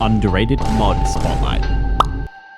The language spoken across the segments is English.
Underrated Mod Spotlight.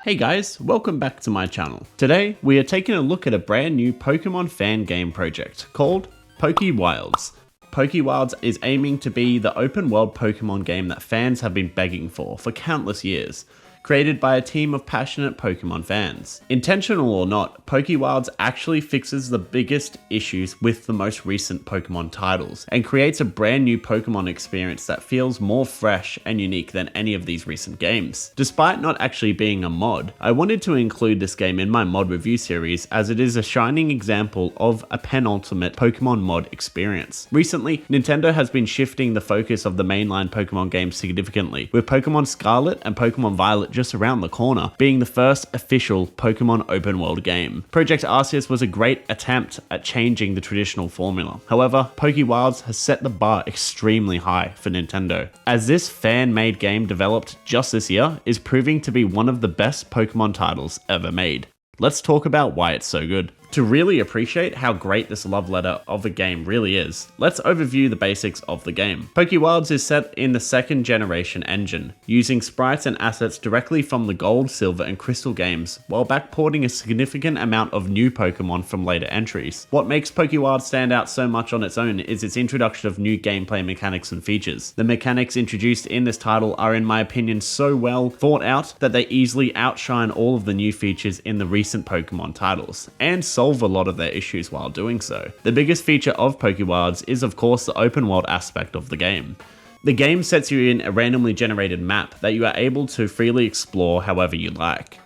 Hey guys, welcome back to my channel. Today, we are taking a look at a brand new Pokemon fan game project called PokeWilds. PokeWilds is aiming to be the open world Pokemon game that fans have been begging for countless years. Created by a team of passionate Pokemon fans. Intentional or not, PokeWilds actually fixes the biggest issues with the most recent Pokemon titles, and creates a brand new Pokemon experience that feels more fresh and unique than any of these recent games. Despite not actually being a mod, I wanted to include this game in my mod review series as it is a shining example of a penultimate Pokemon mod experience. Recently, Nintendo has been shifting the focus of the mainline Pokemon games significantly, with Pokemon Scarlet and Pokemon Violet just around the corner, being the first official Pokemon open world game. Project Arceus was a great attempt at changing the traditional formula. However, PokeWilds has set the bar extremely high for Nintendo, as this fan-made game developed just this year is proving to be one of the best Pokemon titles ever made. Let's talk about why it's so good. To really appreciate how great this love letter of a game really is, let's overview the basics of the game. PokeWilds is set in the second generation engine, using sprites and assets directly from the Gold, Silver, and Crystal games, while backporting a significant amount of new Pokemon from later entries. What makes PokeWilds stand out so much on its own is its introduction of new gameplay mechanics and features. The mechanics introduced in this title are in my opinion so well thought out that they easily outshine all of the new features in the recent Pokemon titles, and solve a lot of their issues while doing so. The biggest feature of PokeWilds is of course the open world aspect of the game. The game sets you in a randomly generated map that you are able to freely explore however you like.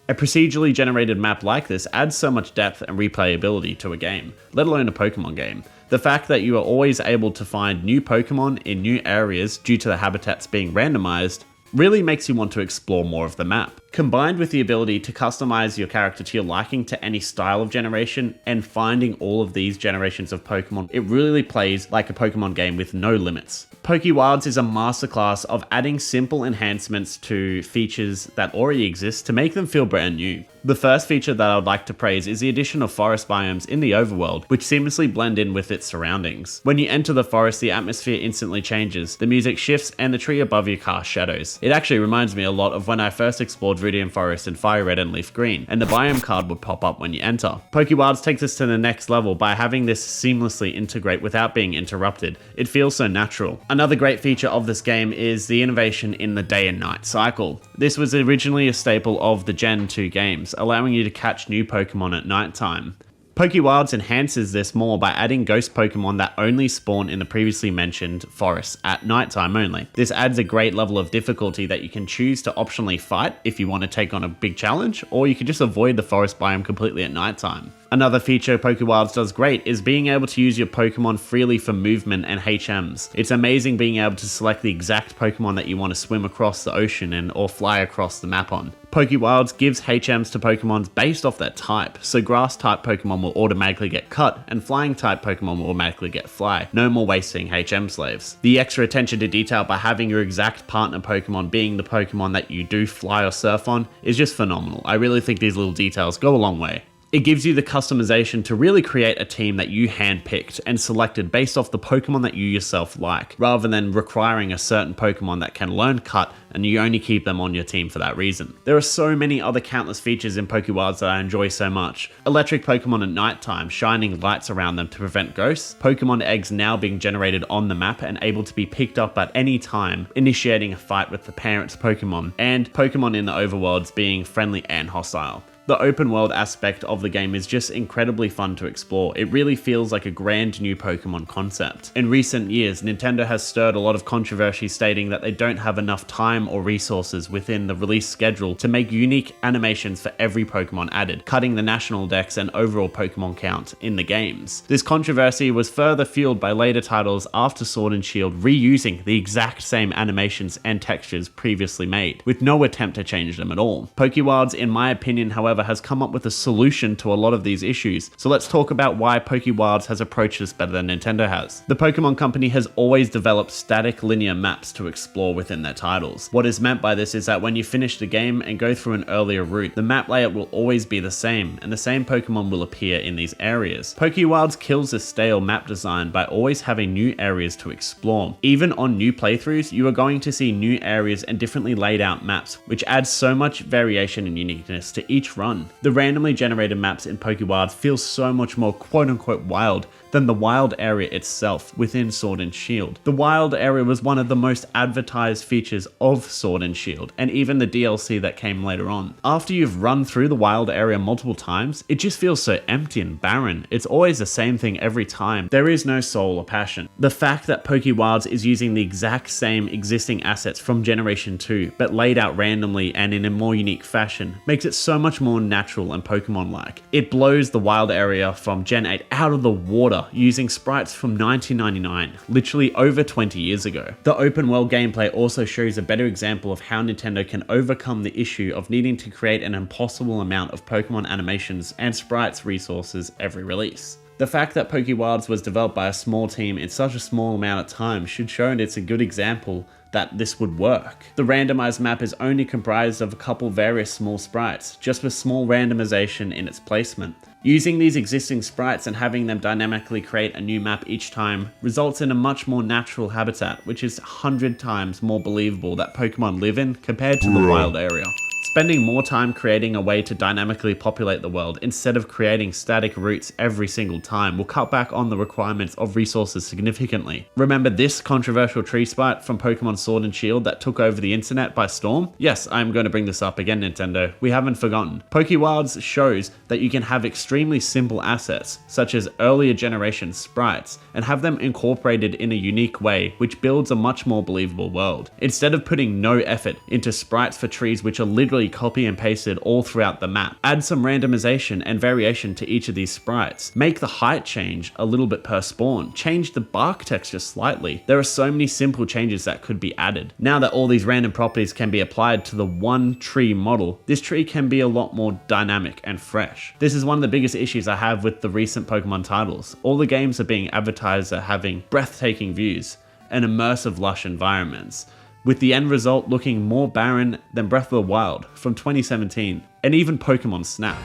A procedurally generated map like this adds so much depth and replayability to a game, let alone a Pokemon game. The fact that you are always able to find new Pokemon in new areas due to the habitats being randomized really makes you want to explore more of the map. Combined with the ability to customize your character to your liking to any style of generation and finding all of these generations of Pokemon, it really plays like a Pokemon game with no limits. PokeWilds is a masterclass of adding simple enhancements to features that already exist to make them feel brand new. The first feature that I would like to praise is the addition of forest biomes in the overworld, which seamlessly blend in with its surroundings. When you enter the forest, the atmosphere instantly changes, the music shifts, and the tree above you casts shadows. It actually reminds me a lot of when I first explored Viridian Forest in Fire Red and Leaf Green, and the biome card would pop up when you enter. PokeWilds takes us to the next level by having this seamlessly integrate without being interrupted. It feels so natural. Another great feature of this game is the innovation in the day and night cycle. This was originally a staple of the Gen 2 games, allowing you to catch new Pokemon at nighttime. PokeWilds enhances this more by adding ghost Pokemon that only spawn in the previously mentioned forests at nighttime only. This adds a great level of difficulty that you can choose to optionally fight if you want to take on a big challenge, or you can just avoid the forest biome completely at nighttime. Another feature PokeWilds does great is being able to use your Pokemon freely for movement and HMs. It's amazing being able to select the exact Pokemon that you want to swim across the ocean or fly across the map on. PokeWilds gives HMs to Pokemon based off their type, so grass type Pokemon will automatically get cut and flying type Pokemon will automatically get fly. No more wasting HM slaves. The extra attention to detail by having your exact partner Pokemon being the Pokemon that you do fly or surf on is just phenomenal. I really think these little details go a long way. It gives you the customization to really create a team that you handpicked and selected based off the Pokemon that you yourself like, rather than requiring a certain Pokemon that can learn cut and you only keep them on your team for that reason. There are so many other countless features in PokeWilds that I enjoy so much. Electric Pokemon at nighttime, shining lights around them to prevent ghosts, Pokemon eggs now being generated on the map and able to be picked up at any time, initiating a fight with the parent's Pokemon, and Pokemon in the overworlds being friendly and hostile. The open world aspect of the game is just incredibly fun to explore. It really feels like a grand new Pokemon concept. In recent years, Nintendo has stirred a lot of controversy stating that they don't have enough time or resources within the release schedule to make unique animations for every Pokemon added, cutting the national dex and overall Pokemon count in the games. This controversy was further fueled by later titles after Sword and Shield reusing the exact same animations and textures previously made, with no attempt to change them at all. PokeWilds, in my opinion, however, however, has come up with a solution to a lot of these issues. So let's talk about why PokeWilds has approached this better than Nintendo has. The Pokemon Company has always developed static linear maps to explore within their titles. What is meant by this is that when you finish the game and go through an earlier route, the map layout will always be the same, and the same Pokemon will appear in these areas. PokeWilds kills this stale map design by always having new areas to explore. Even on new playthroughs, you are going to see new areas and differently laid out maps, which adds so much variation and uniqueness to each run. The randomly generated maps in PokeWilds feel so much more quote-unquote wild than the wild area itself within Sword and Shield. The wild area was one of the most advertised features of Sword and Shield, and even the DLC that came later on. After you've run through the wild area multiple times, it just feels so empty and barren. It's always the same thing every time. There is no soul or passion. The fact that PokeWilds is using the exact same existing assets from Generation 2, but laid out randomly and in a more unique fashion, makes it so much more natural and Pokemon-like. It blows the wild area from Gen 8 out of the water, using sprites from 1999, literally over 20 years ago. The open world gameplay also shows a better example of how Nintendo can overcome the issue of needing to create an impossible amount of Pokemon animations and sprites resources every release. The fact that PokeWilds was developed by a small team in such a small amount of time should show it's a good example that this would work. The randomized map is only comprised of a couple various small sprites, just with small randomization in its placement. Using these existing sprites and having them dynamically create a new map each time results in a much more natural habitat, which is 100 times more believable that Pokemon live in compared to the wild area. Spending more time creating a way to dynamically populate the world instead of creating static routes every single time will cut back on the requirements of resources significantly. Remember this controversial tree sprite from Pokemon Sword and Shield that took over the internet by storm? Yes, I'm going to bring this up again, Nintendo. We haven't forgotten. PokeWilds shows that you can have extremely simple assets, such as earlier generation sprites, and have them incorporated in a unique way, which builds a much more believable world. Instead of putting no effort into sprites for trees which are literally copy and pasted all throughout the map. Add some randomization and variation to each of these sprites. Make the height change a little bit per spawn. Change the bark texture slightly. There are so many simple changes that could be added. Now that all these random properties can be applied to the one tree model, this tree can be a lot more dynamic and fresh. This is one of the biggest issues I have with the recent Pokemon titles. All the games are being advertised as having breathtaking views and immersive lush environments, with the end result looking more barren than Breath of the Wild from 2017, and even Pokemon Snap.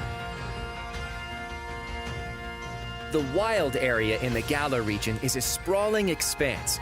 The wild area in the Galar region is a sprawling expanse.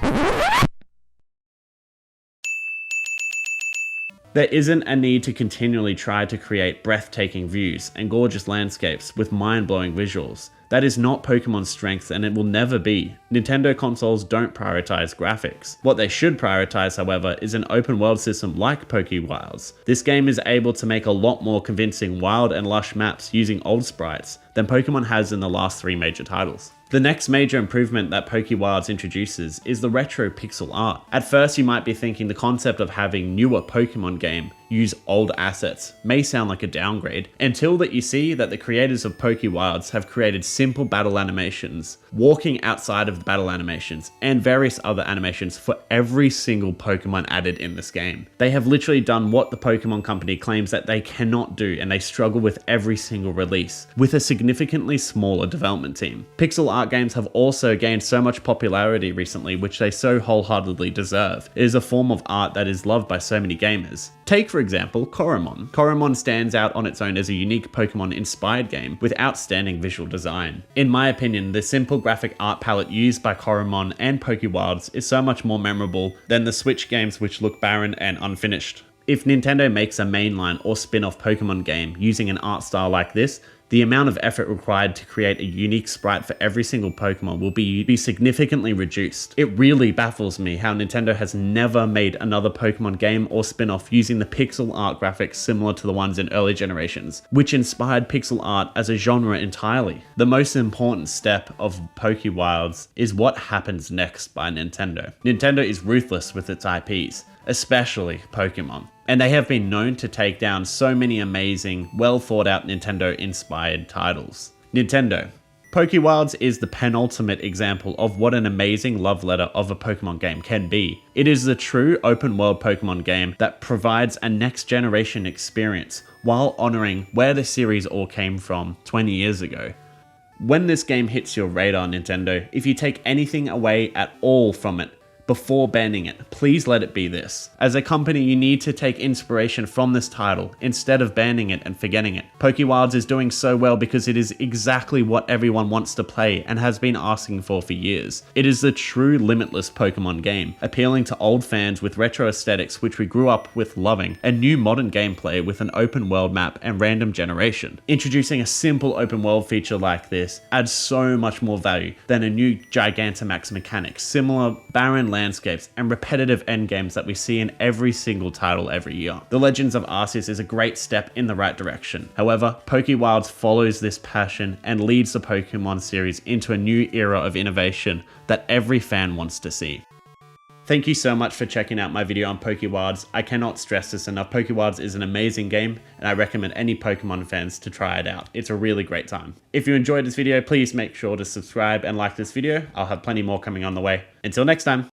There isn't a need to continually try to create breathtaking views and gorgeous landscapes with mind-blowing visuals. That is not Pokemon's strength, and it will never be. Nintendo consoles don't prioritize graphics. What they should prioritize, however, is an open world system like PokeWilds. This game is able to make a lot more convincing wild and lush maps using old sprites than Pokemon has in the last 3 major titles. The next major improvement that PokeWilds introduces is the retro pixel art. At first you might be thinking the concept of having newer Pokemon game use old assets may sound like a downgrade, until that you see that the creators of PokeWilds have created simple battle animations, walking outside of the battle animations, and various other animations for every single Pokemon added in this game. They have literally done what the Pokemon Company claims that they cannot do, and they struggle with every single release, with a significantly smaller development team. Pixel art games have also gained so much popularity recently, which they so wholeheartedly deserve. It is a form of art that is loved by so many gamers. Take for example Coromon. Coromon stands out on its own as a unique Pokemon inspired game with outstanding visual design. In my opinion, the simple graphic art palette used by Coromon and PokeWilds is so much more memorable than the Switch games which look barren and unfinished. If Nintendo makes a mainline or spin-off Pokemon game using an art style like this, the amount of effort required to create a unique sprite for every single Pokemon will be significantly reduced. It really baffles me how Nintendo has never made another Pokemon game or spin-off using the pixel art graphics similar to the ones in early generations, which inspired pixel art as a genre entirely. The most important step of PokeWilds is what happens next by Nintendo. Nintendo is ruthless with its IPs, especially Pokemon, and they have been known to take down so many amazing, well thought out Nintendo inspired titles. Nintendo, PokeWilds is the penultimate example of what an amazing love letter of a Pokemon game can be. It is the true open world Pokemon game that provides a next generation experience while honoring where the series all came from 20 years ago. When this game hits your radar, Nintendo, if you take anything away at all from it, before banning it, please let it be this. As a company, you need to take inspiration from this title instead of banning it and forgetting it. PokeWilds is doing so well because it is exactly what everyone wants to play and has been asking for years. It is the true limitless Pokemon game, appealing to old fans with retro aesthetics which we grew up with loving, and new modern gameplay with an open world map and random generation. Introducing a simple open world feature like this adds so much more value than a new Gigantamax mechanic, similar barren landscapes, and repetitive endgames that we see in every single title every year. The Legends of Arceus is a great step in the right direction. However, PokeWilds follows this passion and leads the Pokemon series into a new era of innovation that every fan wants to see. Thank you so much for checking out my video on PokeWilds. I cannot stress this enough. PokeWilds is an amazing game, and I recommend any Pokemon fans to try it out. It's a really great time. If you enjoyed this video, please make sure to subscribe and like this video. I'll have plenty more coming on the way. Until next time.